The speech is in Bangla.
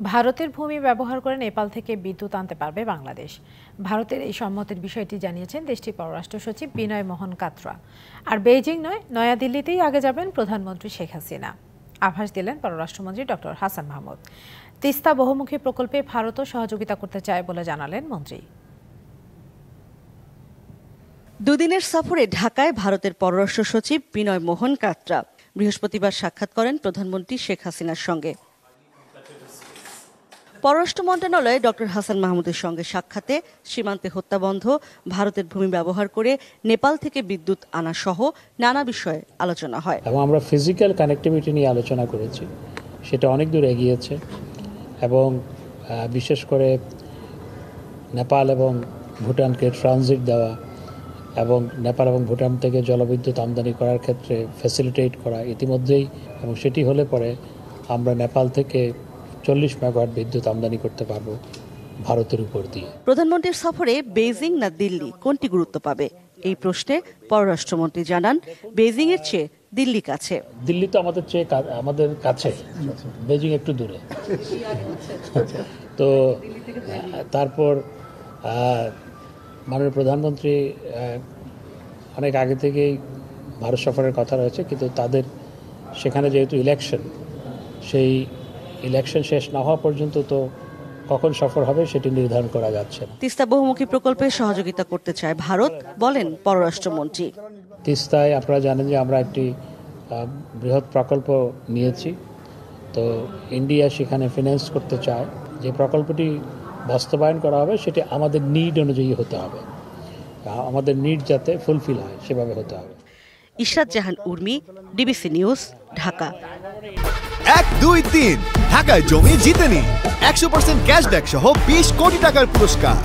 ভারতের ভূমি ব্যবহার করে নেপাল থেকে বিদ্যুৎ আনতে পারবে বাংলাদেশ। ভারতের এই সম্মতির বিষয়টি জানিয়েছেন দেশটির পররাষ্ট্র সচিব বিনয় মোহন কাত্রা। আর বেইজিং নয়, নয়াদিল্লিতেই আগে যাবেন প্রধানমন্ত্রী শেখ হাসিনা, আভাস দিলেন পররাষ্ট্রমন্ত্রী ডক্টর হাসান মাহমুদ। তিস্তা বহুমুখী প্রকল্পে ভারতও সহযোগিতা করতে চায় বলে জানালেন মন্ত্রী। দুদিনের সফরে ঢাকায় ভারতের পররাষ্ট্র সচিব বিনয় মোহন কাত্রা বৃহস্পতিবার সাক্ষাৎ করেন প্রধানমন্ত্রী শেখ হাসিনার সঙ্গে। পররাষ্ট্র মন্ত্রণালয়ে ডক্টর হাসান মাহমুদের সঙ্গে সাক্ষাতে সীমান্তে হত্যা বন্ধ, ভারতের ভূমি ব্যবহার করে নেপাল থেকে বিদ্যুৎ আনা সহ নানা বিষয়ে আলোচনা হয়। এবং আমরা ফিজিক্যাল কানেক্টিভিটি নিয়ে আলোচনা করেছি, সেটা অনেক দূর এগিয়েছে এবং বিশেষ করে নেপাল এবং ভুটানকে ট্রানজিট দেওয়া এবং নেপাল এবং ভুটান থেকে জলবিদ্যুৎ আমদানি করার ক্ষেত্রে ফ্যাসিলিটেট করা ইতিমধ্যেই, এবং সেটি হলে পরে আমরা নেপাল থেকে 40 মেগাওয়াট বিদ্যুৎ আমদানি করতে পারবো ভারতের উপর দিয়ে। প্রধানমন্ত্রীর সফরে বেইজিং না দিল্লি কোনটি গুরুত্ব পাবে এই প্রশ্নে পররাষ্ট্রমন্ত্রী জানান, বেইজিং এর চেয়ে দিল্লি কাছে। দিল্লি তো আমাদের কাছে, বেইজিং একটু দূরে। তো তারপর মাননীয় প্রধানমন্ত্রী অনেক আগে থেকেই ভারত সফরের কথা রয়েছে, কিন্তু তাদের সেখানে যেহেতু ইলেকশন, সেই ইলেকশন শেষ না হওয়া পর্যন্ত তো কখন সফর হবে সেটি নির্ধারণ করা যাচ্ছে না। তিস্তা বহুমুখী প্রকল্পে সহযোগিতা করতে চায় ভারত, বলেন পররাষ্ট্রমন্ত্রী। তিস্তায় আপনারা জানেন যে আমরা একটি বৃহৎ প্রকল্প নিয়েছি, তো ইন্ডিয়া সেখানে ফিন্যান্স করতে চায়। যে প্রকল্পটি বাস্তবায়ন করা হবে সেটি আমাদের নিড অনুযায়ী হতে হবে, আমাদের নিড যাতে ফুলফিল হয় সেভাবে হতে হবে। ইশরাত জাহান উর্মি, ডিবিসি নিউজ, ঢাকা। 1, 2, 3 ঢাকায় জমি জিতে নিন 100% ক্যাশব্যাক সহ 20 কোটি টাকার পুরস্কার।